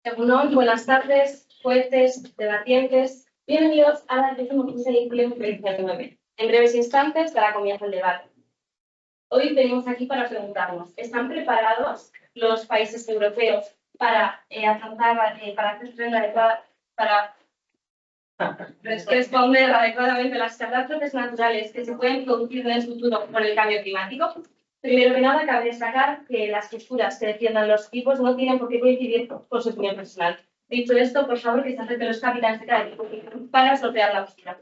Egunon, buenas tardes, jueces, debatientes. Bienvenidos a la 15ª edición del 2019. En breves instantes dará comienzo el debate. Hoy venimos aquí para preguntarnos, ¿están preparados los países europeos para responder adecuadamente a las catástrofes naturales que se pueden producir en el futuro por el cambio climático? Primero que nada, cabe destacar que las posturas que defiendan los equipos no tienen por qué coincidir con su opinión personal. Dicho esto, por favor, que se acerquen los capitanes de cada equipo para sortear la postura.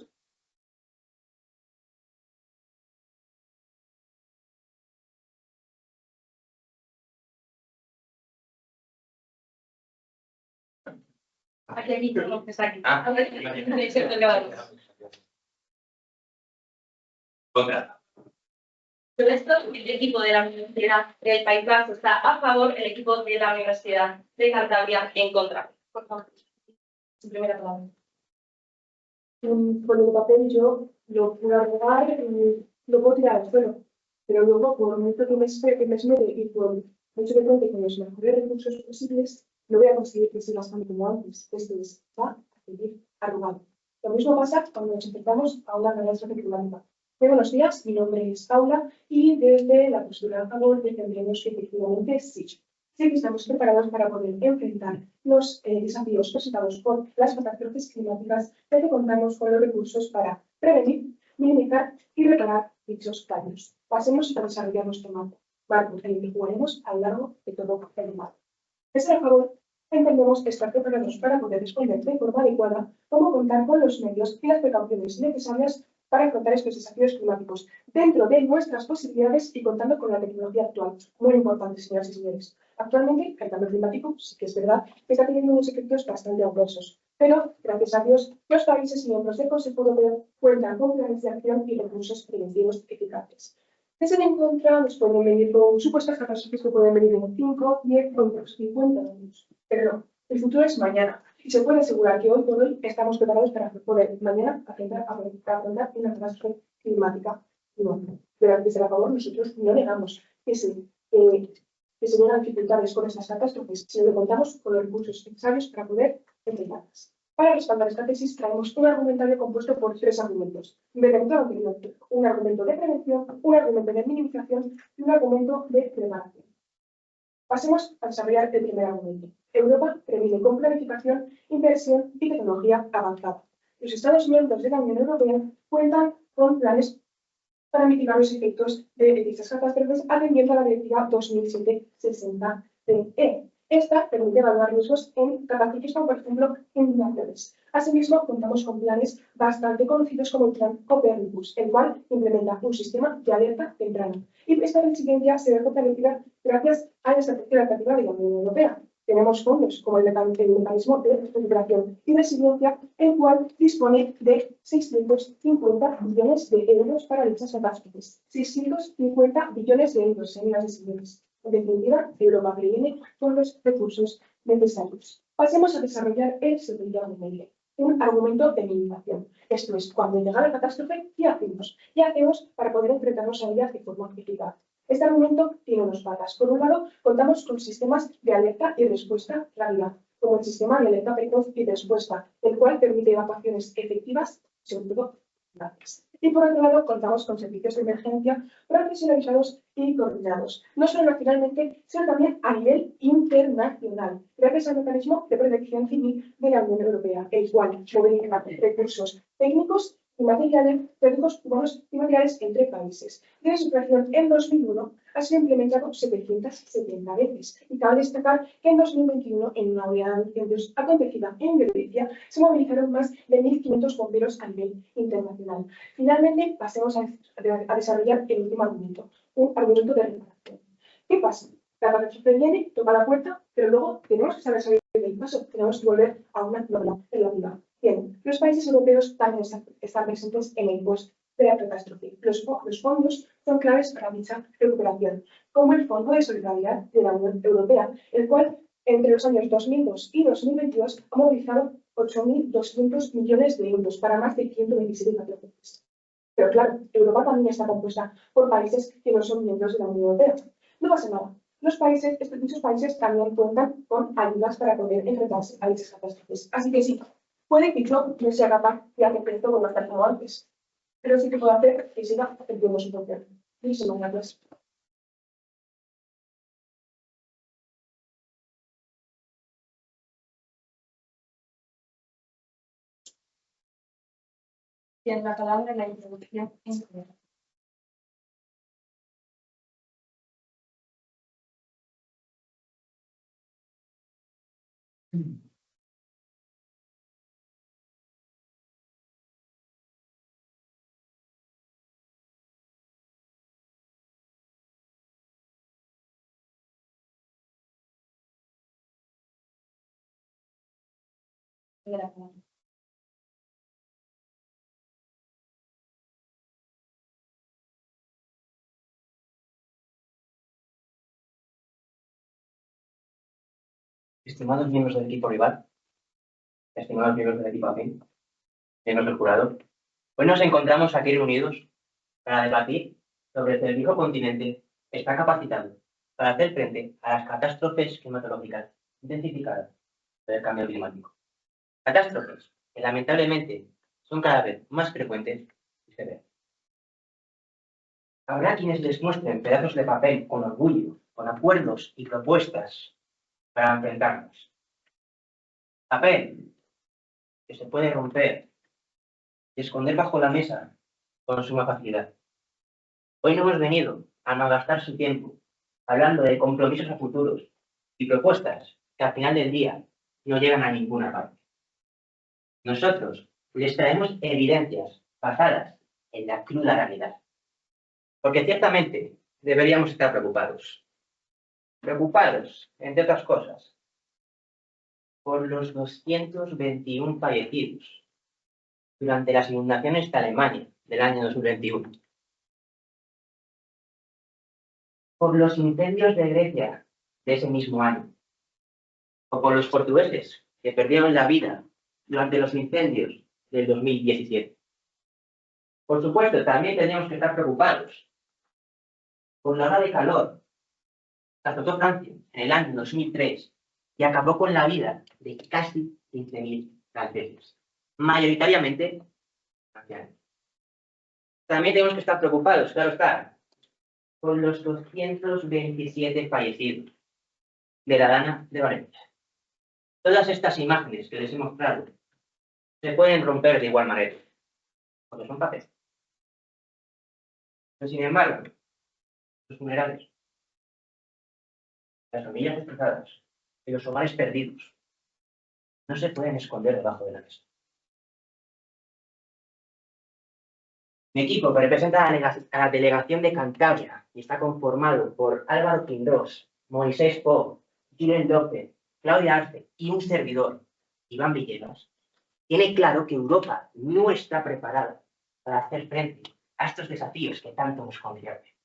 Aquí, no, que está aquí. Con esto, el equipo de la Universidad del País Vasco está a favor, el equipo de la Universidad de Cantabria en contra. Por favor, su primera palabra. Con el papel yo lo puedo arreglar y lo puedo tirar al suelo, pero luego, por mucho que me esmere y por mucho que cuente con los mejores recursos posibles, no voy a conseguir que siga estando como antes. Esto es, va a seguir arrugado. Lo mismo pasa cuando nos enfrentamos a una catástrofe climática. Muy buenos días, mi nombre es Paula y desde la postura a favor defendemos que efectivamente sí que estamos preparados para poder enfrentar los desafíos presentados por las catástrofes climáticas, ya que contamos con los recursos para prevenir, minimizar y reparar dichos daños. Pasemos a desarrollar nuestro marco en el que jugaremos a lo largo de todo el debate. Desde a favor, entendemos que estar preparados para poder responder de forma adecuada, cómo contar con los medios y las precauciones necesarias para afrontar estos desafíos climáticos dentro de nuestras posibilidades y contando con la tecnología actual. Muy importante, señoras y señores. Actualmente, el cambio climático sí que es verdad que está teniendo unos efectos bastante adversos, pero, gracias a Dios, los países miembros del Consejo Europeo cuentan con planes de acción y recursos preventivos eficaces. Desde en contra, nos pueden venir con supuestas catástrofes que pueden venir en 5, 10 o 50 años. Pero no, el futuro es mañana. Y se puede asegurar que hoy por hoy estamos preparados para poder mañana afrontar una catástrofe climática. No, pero desde a favor nosotros no negamos que se vengan dificultades con estas catástrofes, sino que contamos con los recursos necesarios para poder enfrentarlas. Para respaldar esta tesis traemos un argumentario compuesto por 3 argumentos. En vez de todo anterior, un argumento de prevención, un argumento de minimización y un argumento de preparación. Pasemos a desarrollar el primer argumento. Europa previene con planificación, inversión y tecnología avanzada. Los Estados miembros de la Unión Europea cuentan con planes para mitigar los efectos de dichas catástrofes atendiendo a la Directiva 2007/60/CE. Esta permite evaluar riesgos en catástrofes como, por ejemplo, inundaciones. Asimismo, contamos con planes bastante conocidos como el Plan Copernicus, el cual implementa un sistema de alerta temprana. Y esta resiliencia se ve fortalecida gracias a la estrategia adaptativa de la Unión Europea. Tenemos fondos como el mecanismo de recuperación y resiliencia, el cual dispone de 650 billones de euros para dichas catástrofes. 650 billones de euros, señoras y señores. En definitiva, Europa previene con los recursos necesarios. Pasemos a desarrollar el segundo argumento, un argumento de minimización. Esto es, cuando llega la catástrofe, ¿qué hacemos? ¿Qué hacemos para poder enfrentarnos a ella de forma eficaz? Este argumento tiene dos patas. Por un lado, contamos con sistemas de alerta y respuesta rápida, como el sistema de alerta precoz y respuesta, el cual permite evacuaciones efectivas, sobre todo rápidas. Y por otro lado, contamos con servicios de emergencia profesionalizados y coordinados, no solo nacionalmente, sino también a nivel internacional, gracias al mecanismo de protección civil de la Unión Europea, el cual moviliza recursos técnicos y materiales, técnicos humanos y materiales entre países. Desde su creación en 2001 ha sido implementado 770 veces y cabe destacar que en 2021, en una oleada de incendios acontecida en Grecia, se movilizaron más de 1.500 bomberos a nivel internacional. Finalmente, pasemos a desarrollar el último argumento, un argumento de reparación. ¿Qué pasa? La catástrofe viene, toca la puerta, pero luego tenemos que saber salir del paso, tenemos que volver a una normalidad relativa. Bien, los países europeos también están presentes en el post de la catástrofe. Los fondos son claves para dicha recuperación, como el Fondo de Solidaridad de la Unión Europea, el cual entre los años 2002 y 2022 ha movilizado 8.200 millones de euros para más de 127 catástrofes. Pero claro, Europa también está compuesta por países que no son miembros de la Unión Europea. No pasa nada. Dichos países también cuentan con ayudas para poder enfrentarse a dichas catástrofes. Así que sí, puede que yo no sea capaz de hacer frente con más tal como antes, pero sí que puedo hacer que siga atendiendo su propio. Muchísimas gracias. Tiene la palabra en la introducción en general. Gracias. Estimados miembros del equipo rival, estimados miembros del equipo afín, miembros del jurado, hoy nos encontramos aquí reunidos para debatir sobre si el viejo continente está capacitado para hacer frente a las catástrofes climatológicas intensificadas por el cambio climático. Catástrofes que lamentablemente son cada vez más frecuentes y severas. Habrá quienes les muestren pedazos de papel con orgullo, con acuerdos y propuestas para enfrentarnos. Papel que se puede romper y esconder bajo la mesa con suma facilidad. Hoy no hemos venido a malgastar su tiempo hablando de compromisos a futuros y propuestas que al final del día no llegan a ninguna parte. Nosotros les traemos evidencias basadas en la cruda realidad. Porque ciertamente deberíamos estar preocupados. Preocupados, entre otras cosas, por los 221 fallecidos durante las inundaciones de Alemania del año 2021. Por los incendios de Grecia de ese mismo año. O por los portugueses que perdieron la vida durante los incendios del 2017. Por supuesto, también tenemos que estar preocupados por la ola de calor que azotó Francia en el año 2003 y acabó con la vida de casi 15.000 franceses, mayoritariamente ancianos. También tenemos que estar preocupados, claro está, por los 227 fallecidos de la Dana de Valencia. Todas estas imágenes que les he mostrado se pueden romper de igual manera, porque son papel. Pero sin embargo, los funerales, las familias destrozadas y los hogares perdidos no se pueden esconder debajo de la mesa. Mi equipo, que representa a la delegación de Cantabria y está conformado por Álvaro Quindós, Moisés Po, Julen López, Claudia Arce y un servidor, Iván Villegas, tiene claro que Europa no está preparada para hacer frente a estos desafíos que tanto nos conciernen.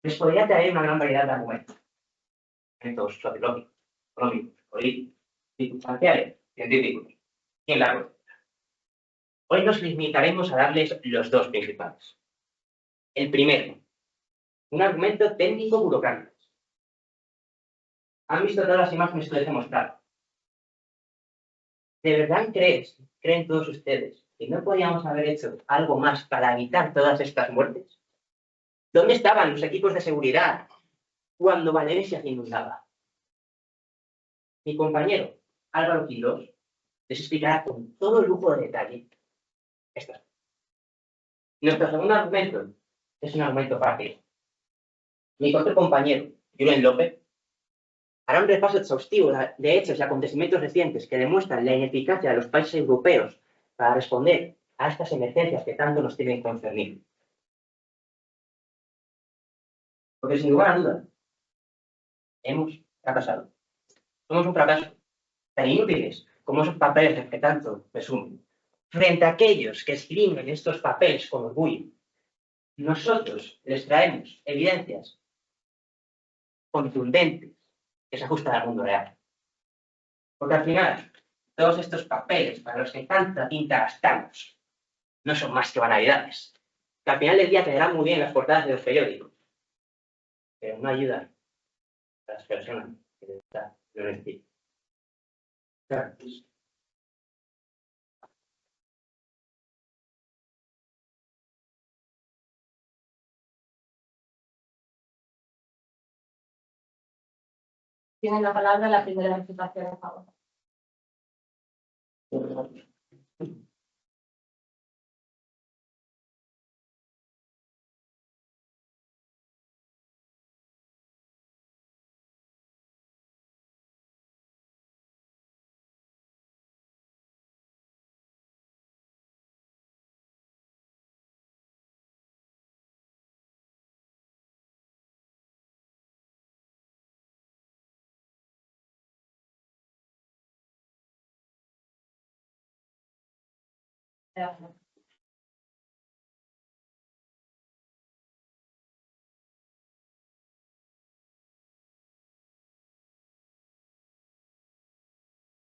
Les podría traer una gran variedad de argumentos sociológicos, económicos, políticos, circunstanciales, científicos y en la rueda. Hoy nos limitaremos a darles los dos principales. El primero, un argumento técnico-burocrático. ¿Han visto todas las imágenes que les he mostrado? ¿De verdad creen todos ustedes que no podíamos haber hecho algo más para evitar todas estas muertes? ¿Dónde estaban los equipos de seguridad cuando Valencia se inundaba? Mi compañero Álvaro Quindós les explicará con todo lujo de detalle estas. Nuestro segundo argumento es un argumento fácil. Mi otro compañero, Julen López, hará un repaso exhaustivo de hechos y acontecimientos recientes que demuestran la ineficacia de los países europeos para responder a estas emergencias que tanto nos tienen que concernir. Porque sin lugar a dudas, hemos fracasado. Somos un fracaso, tan inútiles como esos papeles que tanto presumen. Frente a aquellos que escriben estos papeles con orgullo, nosotros les traemos evidencias contundentes que se ajustan al mundo real. Porque al final, todos estos papeles para los que tanta tinta gastamos no son más que banalidades, que al final del día quedarán muy bien en las portadas de los periódicos, pero no ayudan las personas que están lo decir. Claro. Tiene la palabra la primera diputación, por favor.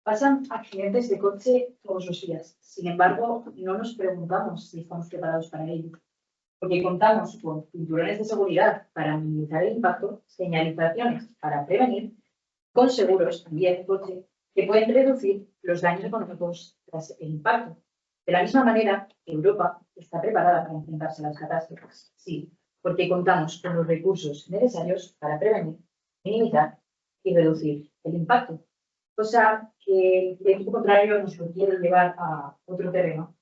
Pasan accidentes de coche todos los días. Sin embargo, no nos preguntamos si estamos preparados para ello, porque contamos con cinturones de seguridad para minimizar el impacto, señalizaciones para prevenir, con seguros también de coche que pueden reducir los daños económicos tras el impacto. De la misma manera, Europa está preparada para enfrentarse a las catástrofes. Sí, porque contamos con los recursos necesarios para prevenir, minimizar y reducir el impacto. Cosa que el equipo contrario nos lo quiere llevar a otro terreno,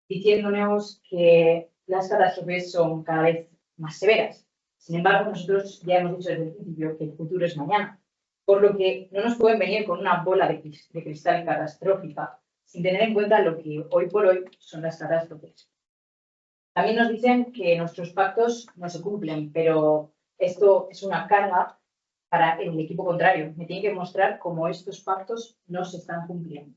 diciéndonos que las catástrofes son cada vez más severas. Sin embargo, nosotros ya hemos dicho desde el principio que el futuro es mañana, por lo que no nos pueden venir con una bola de cristal catastrófica sin tener en cuenta lo que hoy por hoy son las catástrofes. También nos dicen que nuestros pactos no se cumplen, pero esto es una carga para el equipo contrario. Me tiene que mostrar cómo estos pactos no se están cumpliendo.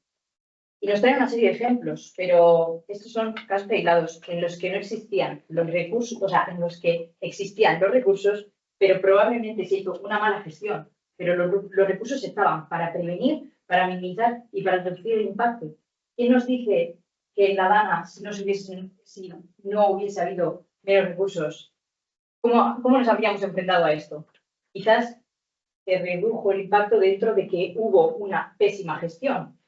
Y nos traen una serie de ejemplos, pero estos son casos aislados en los que no existían los recursos, o sea, en los que existían los recursos, pero probablemente se hizo una mala gestión. Pero los recursos estaban para prevenir, para minimizar y para reducir el impacto. ¿Quién nos dice que en la Dana, si no hubiese habido menos recursos, cómo nos habríamos enfrentado a esto? Quizás se redujo el impacto dentro de que hubo una pésima gestión.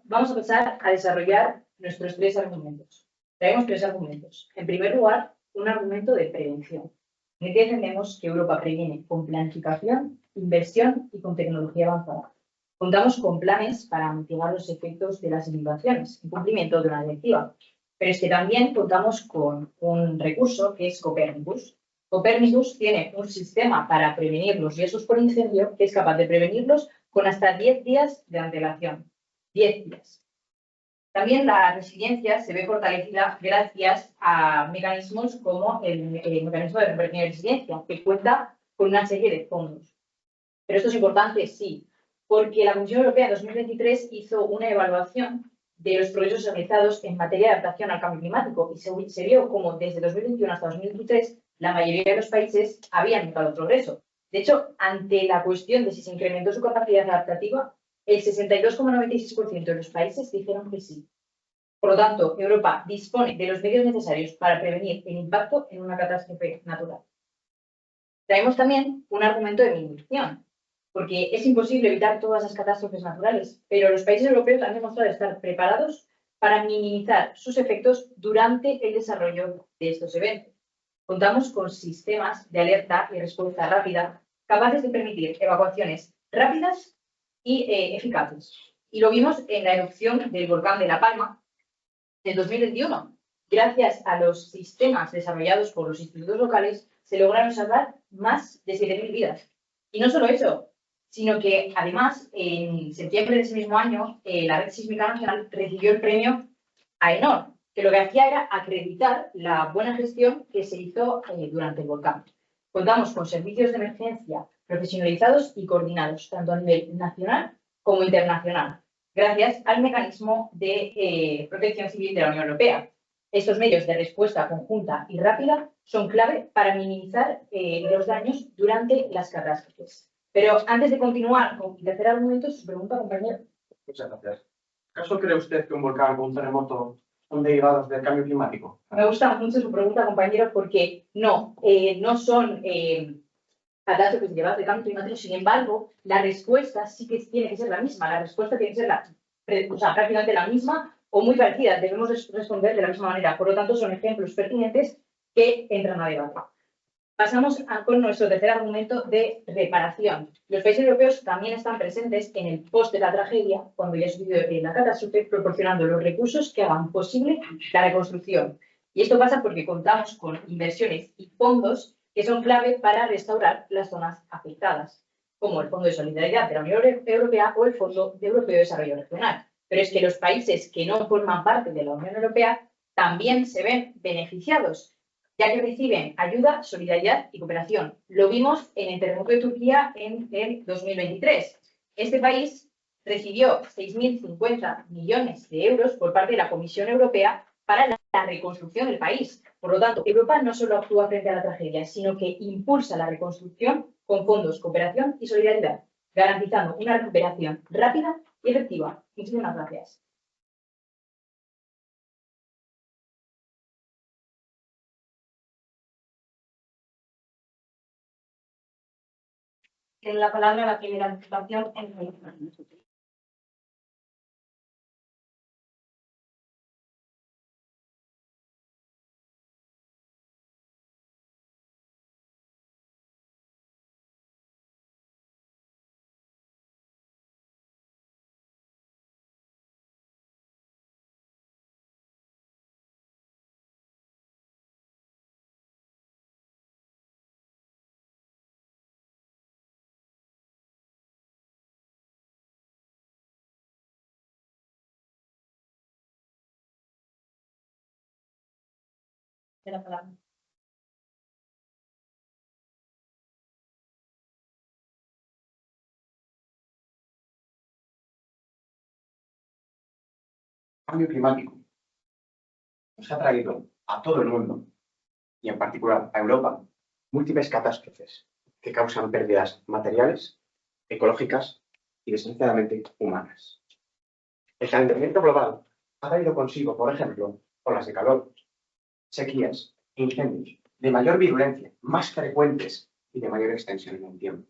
Vamos a pasar a desarrollar nuestros 3 argumentos. Traemos 3 argumentos. En primer lugar, un argumento de prevención. En el que defendemos que Europa previene con planificación, inversión y con tecnología avanzada. Contamos con planes para mitigar los efectos de las inundaciones, en cumplimiento de una directiva. Pero es que también contamos con un recurso que es Copernicus. Copernicus tiene un sistema para prevenir los riesgos por incendio que es capaz de prevenirlos con hasta 10 días de antelación. 10 días. También la resiliencia se ve fortalecida gracias a mecanismos como el mecanismo de reversión y resiliencia, que cuenta con una serie de fondos. Pero esto es importante, sí, porque la Comisión Europea en 2023 hizo una evaluación de los progresos realizados en materia de adaptación al cambio climático y se vio como desde 2021 hasta 2023 la mayoría de los países habían notado progreso. De hecho, ante la cuestión de si se incrementó su capacidad adaptativa, el 62,96% de los países dijeron que sí. Por lo tanto, Europa dispone de los medios necesarios para prevenir el impacto en una catástrofe natural. Traemos también un argumento de minimización, porque es imposible evitar todas las catástrofes naturales, pero los países europeos han demostrado estar preparados para minimizar sus efectos durante el desarrollo de estos eventos. Contamos con sistemas de alerta y respuesta rápida capaces de permitir evacuaciones rápidas y eficaces. Y lo vimos en la erupción del volcán de La Palma en 2021. Gracias a los sistemas desarrollados por los institutos locales, se lograron salvar más de 7.000 vidas. Y no solo eso, sino que además, en septiembre de ese mismo año, la Red Sísmica Nacional recibió el premio AENOR, que lo que hacía era acreditar la buena gestión que se hizo durante el volcán. Contamos con servicios de emergencia profesionalizados y coordinados, tanto a nivel nacional como internacional, gracias al mecanismo de protección civil de la Unión Europea. Estos medios de respuesta conjunta y rápida son clave para minimizar los daños durante las catástrofes. Pero antes de continuar con el tercer argumento, su pregunta, compañero. Muchas gracias. ¿Acaso cree usted que un volcán o un terremoto son derivados del cambio climático? Me gusta mucho su pregunta, compañero, porque no son catástrofes llevadas de cambio climático. Sin embargo, la respuesta sí que tiene que ser la misma. La respuesta tiene que ser prácticamente la misma o muy parecida. Debemos responder de la misma manera. Por lo tanto, son ejemplos pertinentes que entran a debate. Pasamos con nuestro tercer argumento de reparación. Los países europeos también están presentes en el post de la tragedia, cuando ya ha sucedido la catástrofe, proporcionando los recursos que hagan posible la reconstrucción. Y esto pasa porque contamos con inversiones y fondos que son clave para restaurar las zonas afectadas, como el Fondo de Solidaridad de la Unión Europea o el Fondo Europeo de Desarrollo Regional. Pero es que los países que no forman parte de la Unión Europea también se ven beneficiados, ya que reciben ayuda, solidaridad y cooperación. Lo vimos en el terremoto de Turquía en el 2023. Este país recibió 6.050 millones de euros por parte de la Comisión Europea para la reconstrucción del país. Por lo tanto, Europa no solo actúa frente a la tragedia, sino que impulsa la reconstrucción con fondos, cooperación y solidaridad, garantizando una recuperación rápida y efectiva. Muchísimas gracias. Tiene la palabra la primera diputación en el de la palabra. Cambio climático nos ha traído a todo el mundo, y en particular a Europa, múltiples catástrofes que causan pérdidas materiales, ecológicas y, desgraciadamente, humanas. El calentamiento global ha traído consigo, por ejemplo, olas de calor, sequías, incendios de mayor virulencia, más frecuentes y de mayor extensión en el tiempo.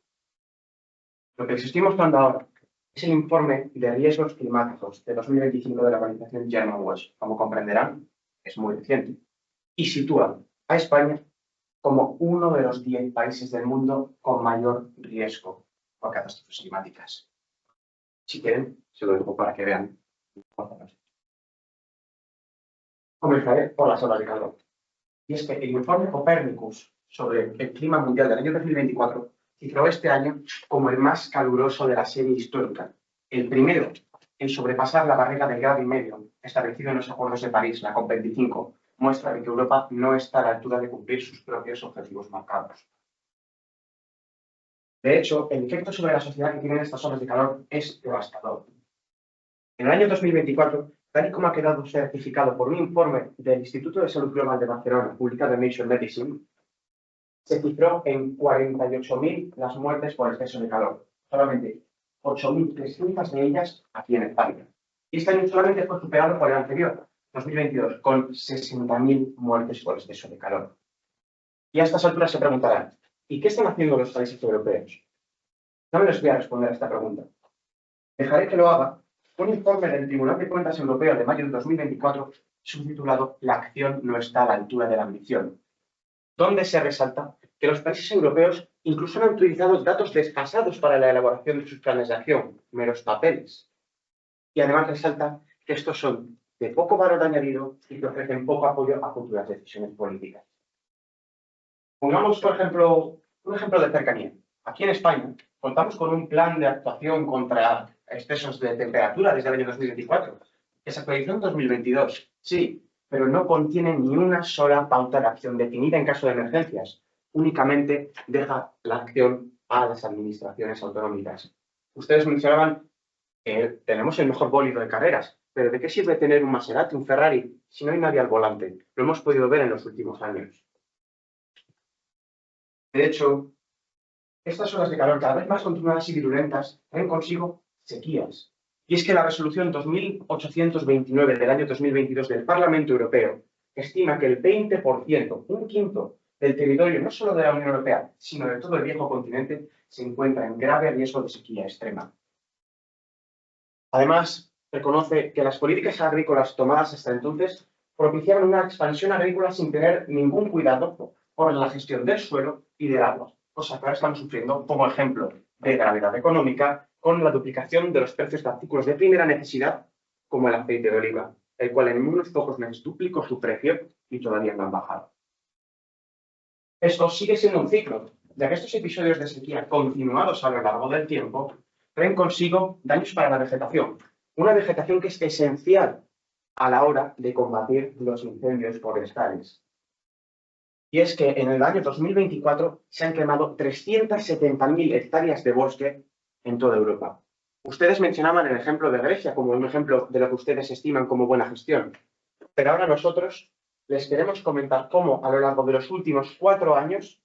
Lo que les estoy mostrando ahora es el informe de riesgos climáticos de 2025 de la organización Germanwatch. Como comprenderán, es muy reciente y sitúa a España como uno de los 10 países del mundo con mayor riesgo por catástrofes climáticas. Si quieren, se lo dejo para que vean. Comenzaré por las olas de calor. Y es que el informe Copernicus sobre el clima mundial del año 2024 cifró este año como el más caluroso de la serie histórica, el primero en sobrepasar la barrera del grado y medio establecido en los acuerdos de París, la COP25, muestra de que Europa no está a la altura de cumplir sus propios objetivos marcados. De hecho, el efecto sobre la sociedad que tienen estas olas de calor es devastador. En el año 2024, tal y como ha quedado certificado por un informe del Instituto de Salud Global de Barcelona, publicado en Nature Medicine, se cifró en 48.000 las muertes por exceso de calor, solamente 8.300 de ellas aquí en España. Y este año solamente fue superado por el anterior, 2022, con 60.000 muertes por exceso de calor. Y a estas alturas se preguntarán, ¿y qué están haciendo los países europeos? No me les voy a responder a esta pregunta. Dejaré que lo haga un informe del Tribunal de Cuentas Europeo de mayo de 2024, subtitulado «La acción no está a la altura de la ambición», donde se resalta que los países europeos incluso han utilizado datos desfasados para la elaboración de sus planes de acción, meros papeles. Y además resalta que estos son de poco valor añadido y que ofrecen poco apoyo a futuras decisiones políticas. Pongamos, por ejemplo, un ejemplo de cercanía. Aquí en España contamos con un plan de actuación contra excesos de temperatura desde el año 2024, que se actualizó en 2022. Sí, pero no contiene ni una sola pauta de acción definida en caso de emergencias. Únicamente deja la acción a las administraciones autonómicas. Ustedes mencionaban que tenemos el mejor bólido de carreras, pero ¿de qué sirve tener un Maserati, un Ferrari, si no hay nadie al volante? Lo hemos podido ver en los últimos años. De hecho, estas olas de calor cada vez más continuadas y virulentas traen consigo sequías. Y es que la resolución 2829 del año 2022 del Parlamento Europeo estima que el 20%, un quinto del territorio no solo de la Unión Europea, sino de todo el viejo continente, se encuentra en grave riesgo de sequía extrema. Además, reconoce que las políticas agrícolas tomadas hasta entonces propiciaron una expansión agrícola sin tener ningún cuidado por la gestión del suelo y del agua, cosa que ahora estamos sufriendo como ejemplo de gravedad económica con la duplicación de los precios de artículos de primera necesidad, como el aceite de oliva, el cual en unos pocos meses duplicó su precio y todavía no han bajado. Esto sigue siendo un ciclo, ya que estos episodios de sequía continuados a lo largo del tiempo traen consigo daños para la vegetación, una vegetación que es esencial a la hora de combatir los incendios forestales. Y es que en el año 2024 se han quemado 370.000 hectáreas de bosque en toda Europa. Ustedes mencionaban el ejemplo de Grecia como un ejemplo de lo que ustedes estiman como buena gestión, pero ahora nosotros les queremos comentar cómo a lo largo de los últimos 4 años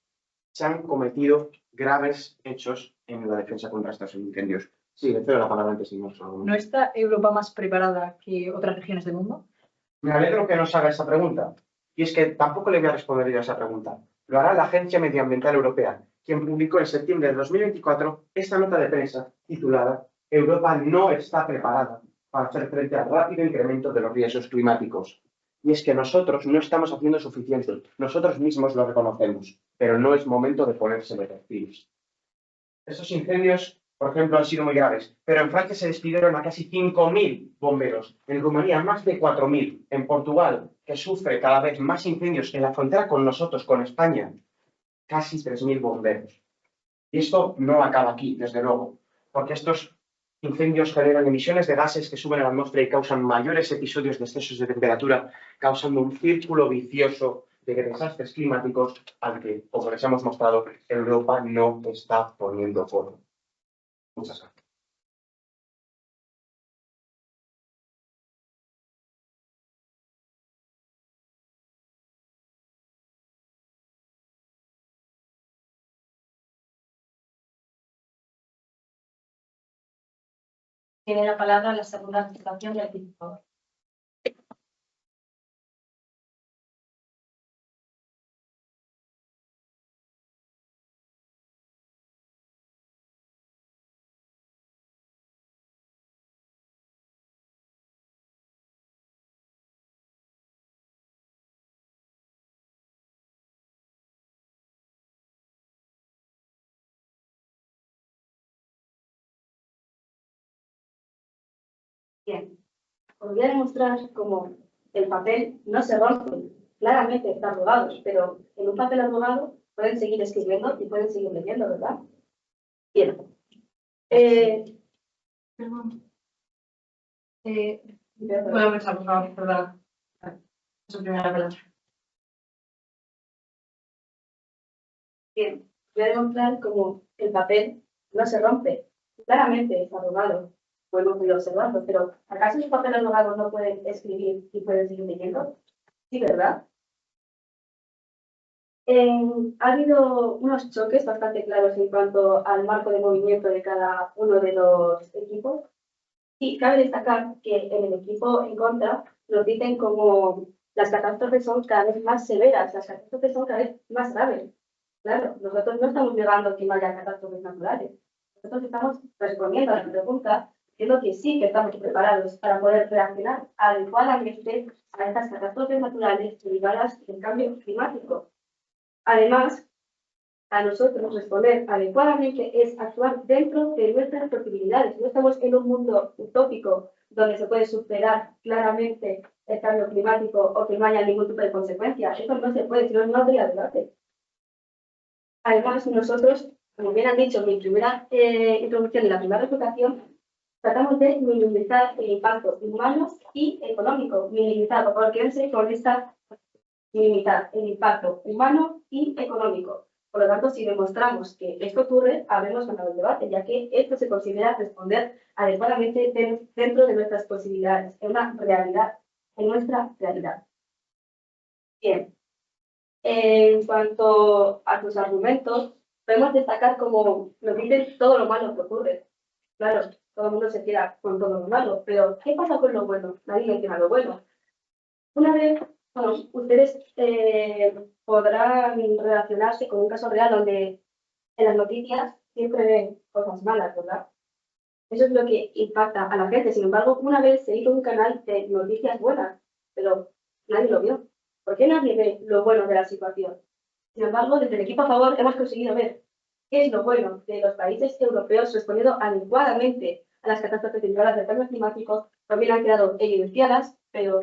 se han cometido graves hechos en la defensa contra estos incendios. Sí, le cedo la palabra antes, señor. ¿No está Europa más preparada que otras regiones del mundo? Me alegro que nos haga esa pregunta. Y es que tampoco le voy a responder yo a esa pregunta. Lo hará la Agencia Medioambiental Europea, quien publicó en septiembre de 2024 esta nota de prensa titulada «Europa no está preparada para hacer frente al rápido incremento de los riesgos climáticos». Y es que nosotros no estamos haciendo suficiente. Nosotros mismos lo reconocemos, pero no es momento de ponerse de perfil. Estos incendios, por ejemplo, han sido muy graves, pero en Francia se despidieron a casi 5.000 bomberos, en Rumanía más de 4.000, en Portugal, que sufre cada vez más incendios en la frontera con nosotros, con España, casi 3.000 bomberos. Y esto no acaba aquí, desde luego, porque estos incendios generan emisiones de gases que suben a la atmósfera y causan mayores episodios de excesos de temperatura, causando un círculo vicioso de desastres climáticos al que, como les hemos mostrado, Europa no está poniendo foco. Muchas gracias. Tiene la palabra la segunda administración del equipo. Bien, os voy a demostrar cómo el papel no se rompe. Claramente está arrugado, pero en un papel arrugado pueden seguir escribiendo y pueden seguir leyendo, ¿verdad? Bien. Perdón. Puedo empezar, por favor, perdón. Su primera palabra. Bien, voy a demostrar cómo el papel no se rompe. Claramente está arrugado. Podemos ir observando, pero ¿acaso los papeles arrugados no pueden escribir y pueden seguir leyendo? Sí, ¿verdad? Ha habido unos choques bastante claros en cuanto al marco de movimiento de cada uno de los equipos. Y cabe destacar que en el equipo en contra nos dicen como las catástrofes son cada vez más severas, las catástrofes son cada vez más graves. Claro, nosotros no estamos negando que no haya catástrofes naturales. Nosotros estamos respondiendo a la pregunta diciendo que sí que estamos preparados para poder reaccionar adecuadamente a estas catástrofes naturales derivadas del cambio climático. Además, a nosotros responder adecuadamente es actuar dentro de nuestras posibilidades. No estamos en un mundo utópico donde se puede superar claramente el cambio climático o que no haya ningún tipo de consecuencia. Eso no se puede, si no, no habría debate. Además, nosotros, como bien han dicho en mi primera introducción y la primera refutación, tratamos de minimizar el impacto humano y económico. Minimizar, por favor, quédense con esta minimizar el impacto humano y económico. Por lo tanto, si demostramos que esto ocurre, habremos ganado el debate, ya que esto se considera responder adecuadamente dentro de nuestras posibilidades, en una realidad, en nuestra realidad. Bien. En cuanto a sus argumentos, podemos destacar como nos dicen todo lo malo que ocurre. Claro, todo el mundo se queda con todo lo malo, pero ¿qué pasa con lo bueno? Nadie menciona lo bueno. Una vez Bueno, ustedes podrán relacionarse con un caso real donde en las noticias siempre ven cosas malas, ¿verdad? Eso es lo que impacta a la gente. Sin embargo, una vez se hizo un canal de noticias buenas, pero nadie lo vio. ¿Por qué nadie ve lo bueno de la situación? Sin embargo, desde el equipo a favor hemos conseguido ver qué es lo bueno de los países europeos respondiendo adecuadamente a las catástrofes derivadas del cambio climático. También han quedado evidenciadas, pero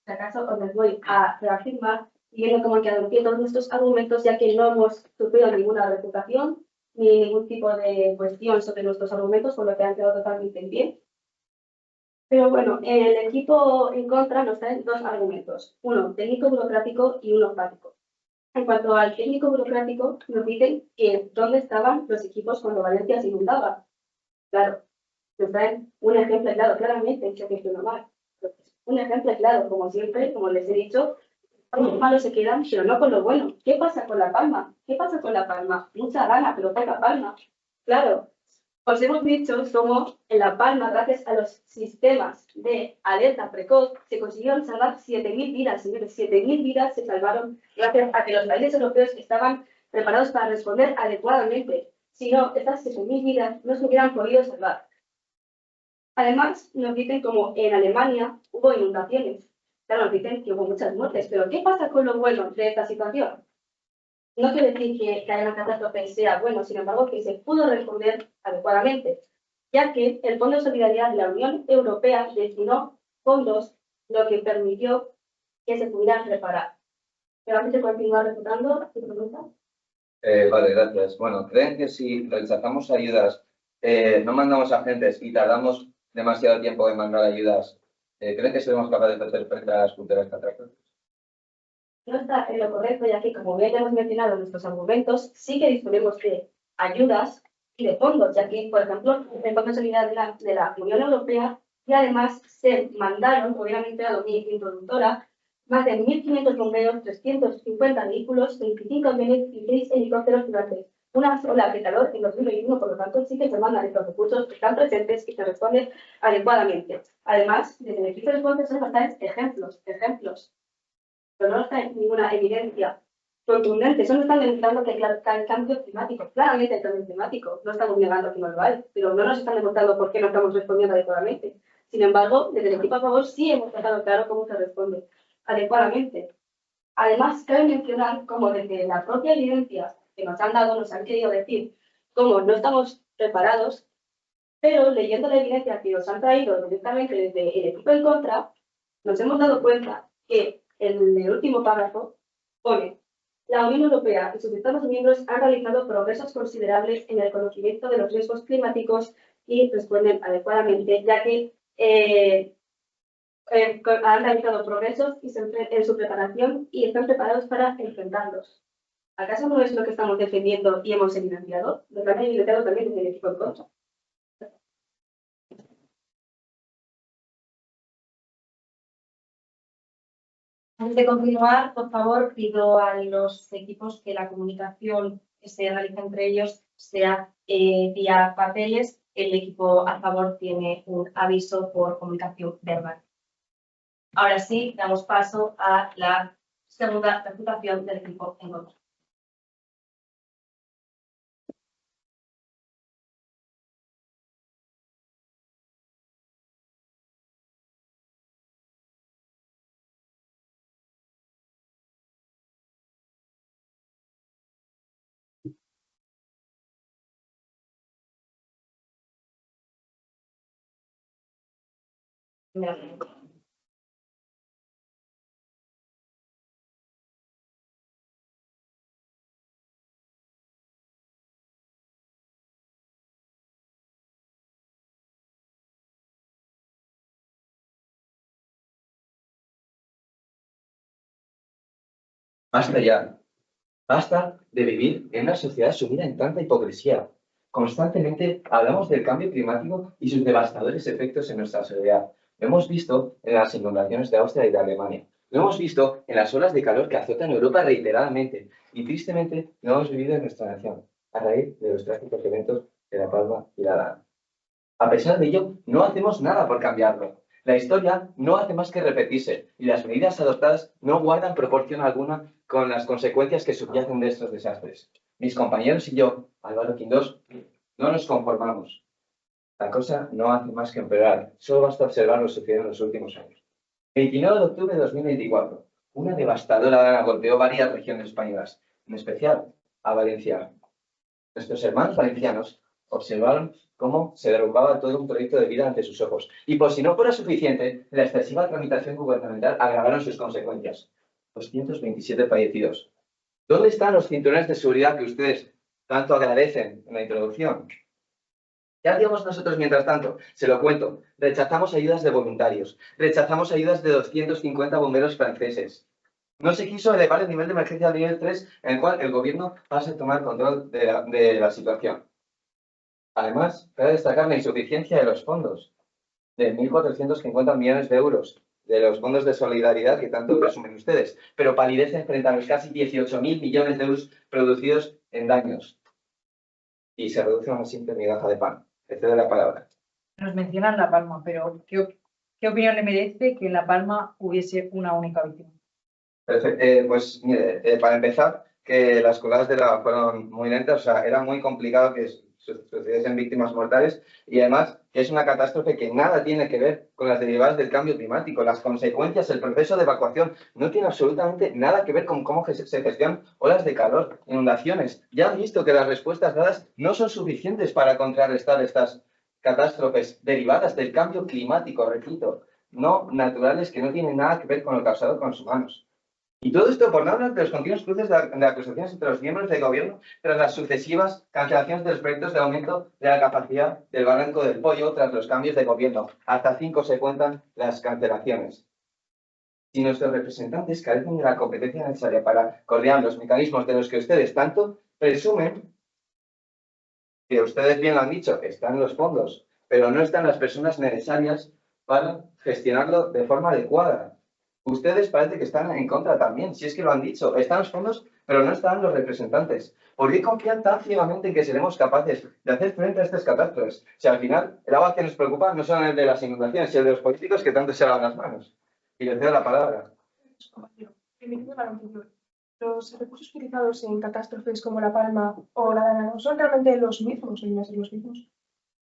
si acaso os les voy a reafirmar y viendo cómo han quedado en pie todos nuestros argumentos, ya que no hemos sufrido ninguna reputación ni ningún tipo de cuestión sobre nuestros argumentos, por lo que han quedado totalmente en pie. Pero bueno, el equipo en contra nos trae dos argumentos, uno técnico burocrático y uno práctico. En cuanto al técnico burocrático, nos dicen que dónde estaban los equipos cuando Valencia se inundaba. Claro, nos traen un ejemplo claro, claramente, hecho que es normal. Un ejemplo claro, como siempre, como les he dicho, los malos se quedan, pero no con lo bueno. ¿Qué pasa con La Palma? ¿Qué pasa con La Palma? Mucha gana, pero poca palma. Claro, os hemos dicho cómo en La Palma, gracias a los sistemas de alerta precoz, se consiguieron salvar 7.000 vidas, señores. 7.000 vidas se salvaron gracias a que los países europeos estaban preparados para responder adecuadamente. Si no, estas 7.000 vidas no se hubieran podido salvar. Además, nos dicen como en Alemania hubo inundaciones. Claro, nos dicen que hubo muchas muertes, pero ¿qué pasa con lo bueno de esta situación? No quiere decir que haya una catástrofe sea bueno, sin embargo, que se pudo responder adecuadamente, ya que el Fondo de Solidaridad de la Unión Europea destinó fondos, lo que permitió que se pudieran reparar. Pero antes de continuar refutando, ¿qué pregunta? Vale, gracias. Bueno, ¿creen que si rechazamos ayudas, no mandamos agentes y tardamos demasiado tiempo en mandar ayudas, ¿creen que seremos capaces de hacer frente a las futuras catástrofes? No está en lo correcto, ya que, como bien ya hemos mencionado en nuestros argumentos, sí que disponemos de ayudas y de fondos, ya que, por ejemplo, el Fondo de Solidaridad de la Unión Europea y además se mandaron, obviamente, a mi introductora, más de 1.500 bomberos, 350 vehículos, 25 aviones y 6 helicópteros durante una ola de calor en 2021, por lo tanto, sí que se mandan estos recursos que están presentes y se responden adecuadamente. Además, desde el equipo de fondos son bastantes ejemplos, pero no está ninguna evidencia contundente. Solo están demostrando que el cambio climático, claramente el cambio climático, no estamos negando que no lo hay, pero no nos están demostrando por qué no estamos respondiendo adecuadamente. Sin embargo, desde el equipo a favor sí hemos dejado claro cómo se responde adecuadamente. Además, cabe mencionar cómo desde la propia evidencia que nos han dado, nos han querido decir cómo no estamos preparados, pero leyendo la evidencia que nos han traído directamente desde el equipo en contra, nos hemos dado cuenta que en el último párrafo pone: la Unión Europea y sus Estados miembros han realizado progresos considerables en el conocimiento de los riesgos climáticos y responden adecuadamente, ya que han realizado progresos en su preparación y están preparados para enfrentarlos. ¿Acaso no es lo que estamos defendiendo y hemos evidenciado? Lo que han evidenciado también desde el equipo en contra. Antes de continuar, por favor, pido a los equipos que la comunicación que se realice entre ellos sea vía papeles. El equipo a favor tiene un aviso por comunicación verbal. Ahora sí, damos paso a la segunda refutación del equipo en contra. Basta ya. Basta de vivir en una sociedad sumida en tanta hipocresía. Constantemente hablamos del cambio climático y sus devastadores efectos en nuestra sociedad. Lo hemos visto en las inundaciones de Austria y de Alemania. Lo hemos visto en las olas de calor que azotan Europa reiteradamente. Y tristemente lo hemos vivido en nuestra nación, a raíz de los trágicos eventos de La Palma y La Dana. A pesar de ello, no hacemos nada por cambiarlo. La historia no hace más que repetirse y las medidas adoptadas no guardan proporción alguna con las consecuencias que subyacen de estos desastres. Mis compañeros y yo, Álvaro Quindós, no nos conformamos. La cosa no hace más que empeorar. Solo basta observar lo sucedido en los últimos años. 29 de octubre de 2024. Una devastadora dana golpeó varias regiones españolas, en especial a Valencia. Nuestros hermanos valencianos observaron cómo se derrumbaba todo un proyecto de vida ante sus ojos. Y por si no fuera suficiente, la excesiva tramitación gubernamental agravaron sus consecuencias. 227 fallecidos. ¿Dónde están los cinturones de seguridad que ustedes tanto agradecen en la introducción? ¿Qué hacíamos nosotros mientras tanto? Se lo cuento. Rechazamos ayudas de voluntarios. Rechazamos ayudas de 250 bomberos franceses. No se quiso elevar el nivel de emergencia al nivel 3, en el cual el gobierno pase a tomar control de la situación. Además, cabe destacar la insuficiencia de los fondos, de 1.450 millones de euros, de los fondos de solidaridad que tanto presumen ustedes, pero palidecen frente a los casi 18.000 millones de euros producidos en daños. Y se reduce a una simple migaja de pan. Te cedo la palabra. Nos mencionan La Palma, pero ¿qué opinión le merece que en La Palma hubiese una única víctima? Perfecto. Pues mire, para empezar, que las coladas de lava fueron muy lentas, o sea, era muy complicado que sucediesen víctimas mortales y además que es una catástrofe que nada tiene que ver con las derivadas del cambio climático. Las consecuencias, el proceso de evacuación no tiene absolutamente nada que ver con cómo se gestionan olas de calor, inundaciones. Ya han visto que las respuestas dadas no son suficientes para contrarrestar estas catástrofes derivadas del cambio climático, repito, no naturales que no tienen nada que ver con lo causado con los humanos. Y todo esto por no hablar de los continuos cruces de acusaciones entre los miembros del gobierno tras las sucesivas cancelaciones de los proyectos de aumento de la capacidad del Barranco del Pollo tras los cambios de gobierno. Hasta 5 se cuentan las cancelaciones. Si nuestros representantes carecen de la competencia necesaria para coordinar los mecanismos de los que ustedes tanto presumen, que ustedes bien lo han dicho, están los fondos, pero no están las personas necesarias para gestionarlo de forma adecuada. Ustedes parece que están en contra también, si es que lo han dicho. Están los fondos, pero no están los representantes. ¿Por qué confían tan ciegamente en que seremos capaces de hacer frente a estas catástrofes? Si al final el agua que nos preocupa no son el de las inundaciones, sino el de los políticos que tanto se lavan las manos. Y les doy la palabra. Bienvenido al anterior. Los recursos utilizados en catástrofes como La Palma o la Dana no son realmente los mismos, no ser los mismos.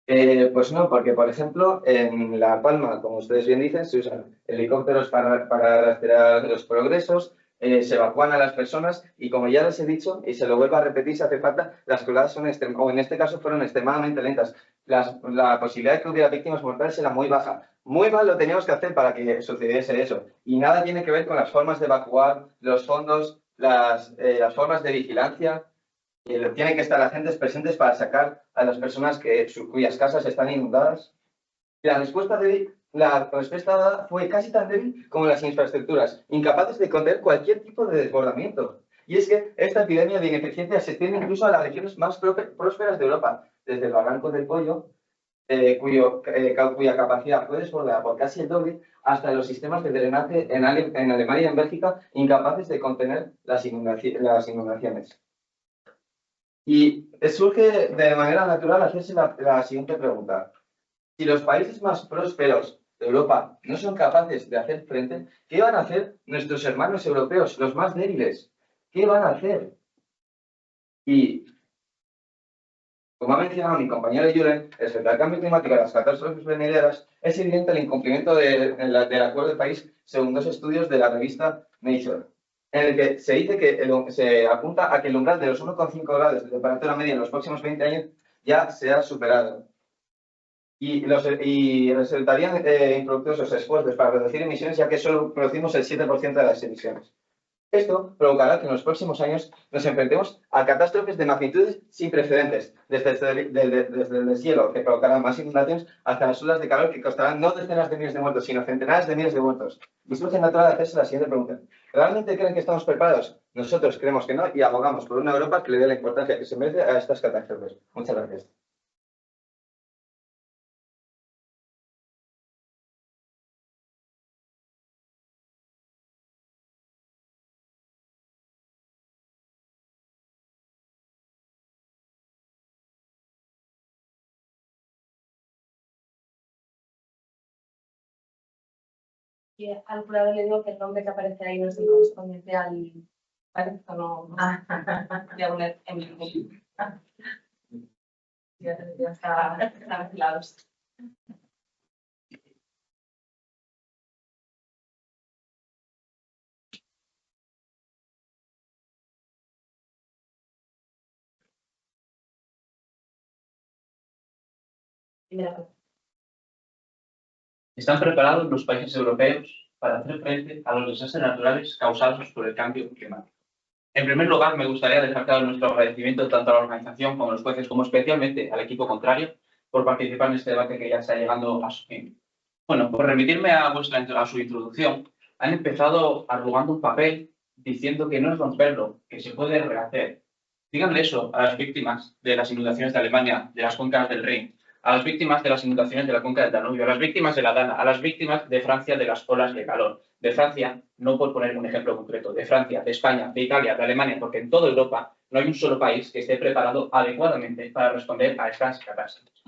Pues no, porque por ejemplo en La Palma, como ustedes bien dicen, se usan helicópteros para rastrear los progresos, se evacúan a las personas y como ya les he dicho, y se lo vuelvo a repetir si hace falta, las coladas son o en este caso fueron extremadamente lentas. La posibilidad de que hubiera víctimas mortales era muy baja. Muy mal lo teníamos que hacer para que sucediese eso. Y nada tiene que ver con las formas de evacuar, los fondos, las formas de vigilancia. Tienen que estar agentes presentes para sacar a las personas cuyas casas están inundadas. La respuesta dada fue casi tan débil como las infraestructuras, incapaces de contener cualquier tipo de desbordamiento. Y es que esta epidemia de ineficiencia se extiende incluso a las regiones más prósperas de Europa, desde el Barranco del Pollo, cuya capacidad fue desbordada por casi el doble, hasta los sistemas de drenaje en Alemania y en Bélgica, incapaces de contener las inundaciones. Y surge de manera natural hacerse la siguiente pregunta. Si los países más prósperos de Europa no son capaces de hacer frente, ¿qué van a hacer nuestros hermanos europeos, los más débiles? ¿Qué van a hacer? Y, como ha mencionado mi compañero Julen, respecto al cambio climático y las catástrofes venideras, es evidente el incumplimiento del Acuerdo de París según 2 estudios de la revista Nature, en el que se dice que se apunta a que el umbral de los 1,5 grados de temperatura media en los próximos 20 años ya sea superado. Y resultarían infructuosos esfuerzos para reducir emisiones, ya que solo producimos el 7% de las emisiones. Esto provocará que en los próximos años nos enfrentemos a catástrofes de magnitudes sin precedentes, desde el deshielo, que provocará más inundaciones, hasta las olas de calor que costarán no decenas de miles de muertos, sino centenares de miles de muertos. Y surge natural hacerse la siguiente pregunta. ¿Realmente creen que estamos preparados? Nosotros creemos que no y abogamos por una Europa que le dé la importancia que se merece a estas catástrofes. Muchas gracias. Y al jurado le digo que el nombre que aparece ahí no es el correspondiente al... ¿Vale? Esto no... Voy a poner en mi... Ya está mezclados. Primera cosa. ¿Están preparados los países europeos para hacer frente a los desastres naturales causados por el cambio climático? En primer lugar, me gustaría dejar claro nuestro agradecimiento tanto a la organización como a los jueces, como especialmente al equipo contrario, por participar en este debate que ya está llegando a su fin. Bueno, por remitirme a su introducción, han empezado arrugando un papel diciendo que no es romperlo, que se puede rehacer. Díganle eso a las víctimas de las inundaciones de Alemania, de las cuencas del Rin, a las víctimas de las inundaciones de la cuenca del Danubio, a las víctimas de la Dana, a las víctimas de Francia de las olas de calor. De Francia, no por poner un ejemplo concreto, de Francia, de España, de Italia, de Alemania, porque en toda Europa no hay un solo país que esté preparado adecuadamente para responder a estas catástrofes.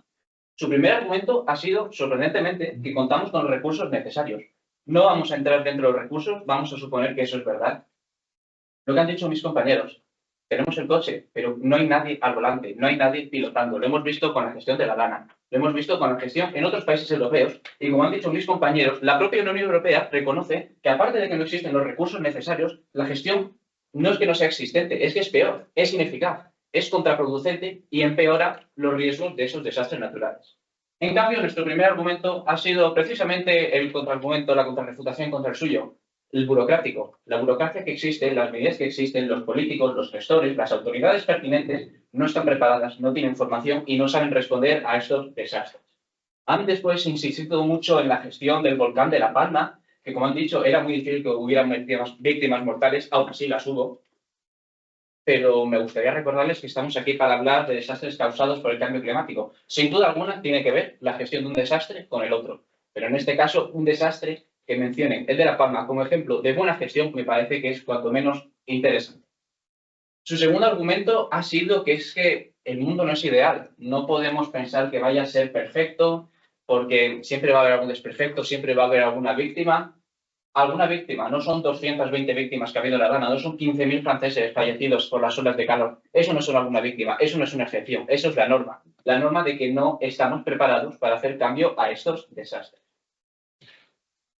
Su primer argumento ha sido, sorprendentemente, que contamos con los recursos necesarios. No vamos a entrar dentro de los recursos, vamos a suponer que eso es verdad. Lo que han dicho mis compañeros, tenemos el coche, pero no hay nadie al volante, no hay nadie pilotando. Lo hemos visto con la gestión de la Dana, lo hemos visto con la gestión en otros países europeos y, como han dicho mis compañeros, la propia Unión Europea reconoce que, aparte de que no existen los recursos necesarios, la gestión no es que no sea existente, es que es peor, es ineficaz, es contraproducente y empeora los riesgos de esos desastres naturales. En cambio, nuestro primer argumento ha sido precisamente el contraargumento, la contrarrefutación contra el suyo, el burocrático. La burocracia que existe, las medidas que existen, los políticos, los gestores, las autoridades pertinentes no están preparadas, no tienen formación y no saben responder a estos desastres. Han después insistido mucho en la gestión del volcán de La Palma, que, como han dicho, era muy difícil que hubiera víctimas mortales, aún así las hubo. Pero me gustaría recordarles que estamos aquí para hablar de desastres causados por el cambio climático. Sin duda alguna tiene que ver la gestión de un desastre con el otro. Pero en este caso, un desastre que mencionen el de La Palma como ejemplo de buena gestión me parece que es cuanto menos interesante. Su segundo argumento ha sido que es que el mundo no es ideal. No podemos pensar que vaya a ser perfecto porque siempre va a haber algún desperfecto, siempre va a haber alguna víctima. Alguna víctima, no son 220 víctimas que ha habido en la Dana, no son 15.000 franceses fallecidos por las olas de calor. Eso no es alguna víctima, eso no es una excepción, eso es la norma de que no estamos preparados para hacer cambio a estos desastres.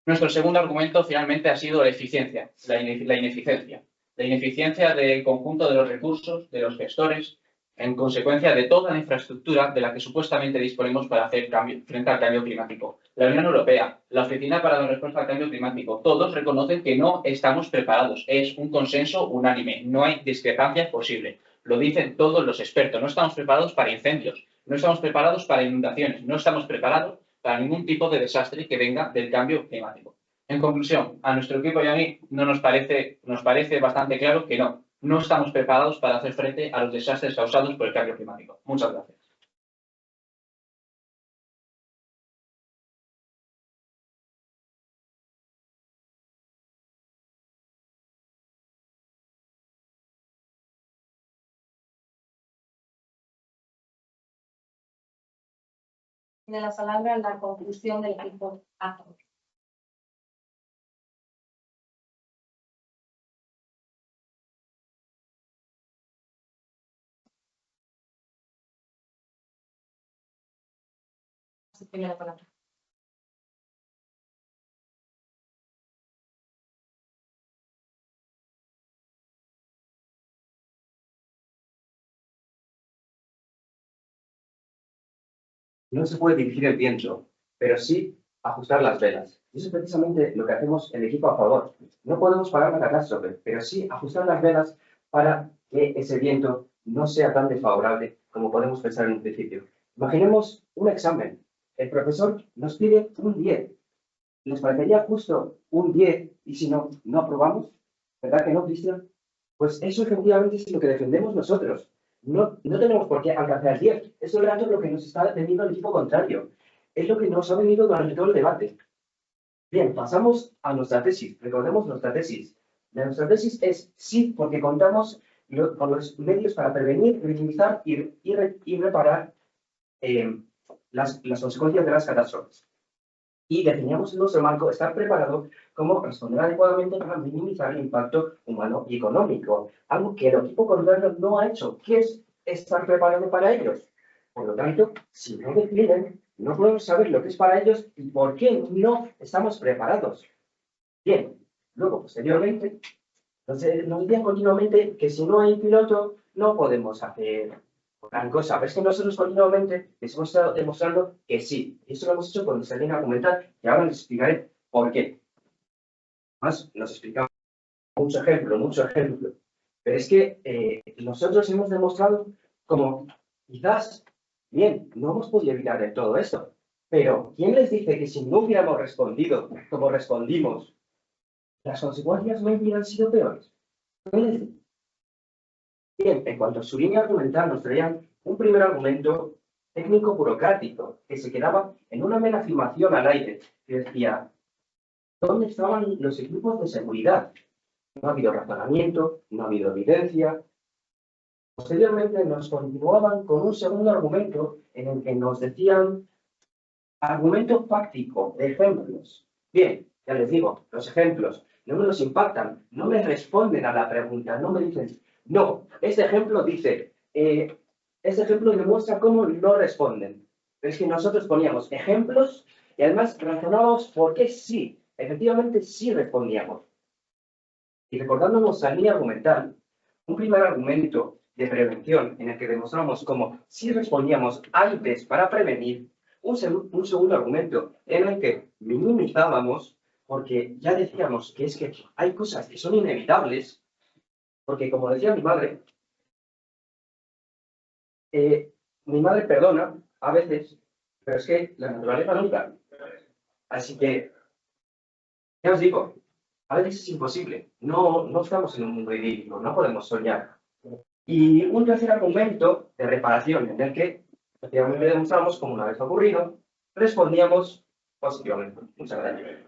Nuestro segundo argumento finalmente ha sido la eficiencia, la ineficiencia del conjunto de los recursos, de los gestores, en consecuencia de toda la infraestructura de la que supuestamente disponemos para hacer frente al cambio climático. La Unión Europea, la Oficina para la Respuesta al Cambio Climático, todos reconocen que no estamos preparados. Es un consenso unánime, no hay discrepancia posible. Lo dicen todos los expertos. No estamos preparados para incendios, no estamos preparados para inundaciones, no estamos preparados para ningún tipo de desastre que venga del cambio climático. En conclusión, a nuestro equipo y a mí nos parece bastante claro que no estamos preparados para hacer frente a los desastres causados por el cambio climático. Muchas gracias. Tiene la palabra la conclusión del equipo A. Primera palabra. No se puede dirigir el viento, pero sí ajustar las velas. Y eso es precisamente lo que hacemos el equipo a favor. No podemos parar la catástrofe, pero sí ajustar las velas para que ese viento no sea tan desfavorable como podemos pensar en un principio. Imaginemos un examen. El profesor nos pide un 10. ¿Les parecería justo un 10 y si no, no aprobamos? ¿Verdad que no, Cristian? Pues eso efectivamente es lo que defendemos nosotros. No tenemos por qué alcanzar el 10. Eso es lo que nos está defendiendo el equipo contrario. Es lo que nos ha venido durante todo el debate. Bien, pasamos a nuestra tesis. Recordemos nuestra tesis. Nuestra tesis es sí, porque contamos con los medios para prevenir, minimizar y reparar las consecuencias de las catástrofes. Y definíamos en nuestro marco estar preparado como responder adecuadamente para minimizar el impacto humano y económico, algo que el equipo contrario no ha hecho. ¿Qué es estar preparado para ellos? Por lo tanto, si no definen, no podemos saber lo que es para ellos y por qué no estamos preparados. Bien, luego, posteriormente, nos decían continuamente que si no hay piloto, no podemos hacer gran cosa. Pero es que nosotros continuamente les hemos estado demostrando que sí. Y eso lo hemos hecho con nuestra línea argumental y ahora les explicaré por qué. Más nos explicamos mucho ejemplo. Pero es que nosotros hemos demostrado como quizás, bien, no hemos podido evitar de todo esto. Pero, ¿quién les dice que si no hubiéramos respondido como respondimos, las consecuencias no hubieran sido peores? ¿Quién les dice? Bien, en cuanto a su línea argumental, nos traían un primer argumento técnico-burocrático que se quedaba en una mera afirmación al aire que decía: ¿dónde estaban los equipos de seguridad? No ha habido razonamiento, no ha habido evidencia. Posteriormente nos continuaban con un segundo argumento en el que nos decían argumento fáctico, de ejemplos. Bien, ya les digo, los ejemplos no me los impactan, no me responden a la pregunta, no me dicen, no, este ejemplo dice, este ejemplo demuestra cómo no responden. Pero es que nosotros poníamos ejemplos y además razonábamos por qué sí, efectivamente sí respondíamos. Y recordando nuestra línea argumental, un primer argumento de prevención en el que demostramos cómo sí respondíamos antes para prevenir, un segundo argumento en el que minimizábamos porque ya decíamos que es que hay cosas que son inevitables, porque como decía mi madre perdona a veces, pero es que la naturaleza nunca. Así que, ya os digo, a veces es imposible, no estamos en un mundo idílico, no podemos soñar. Y un tercer argumento de reparación en el que efectivamente demostramos como una vez ocurrido, respondíamos positivamente. Muchas gracias.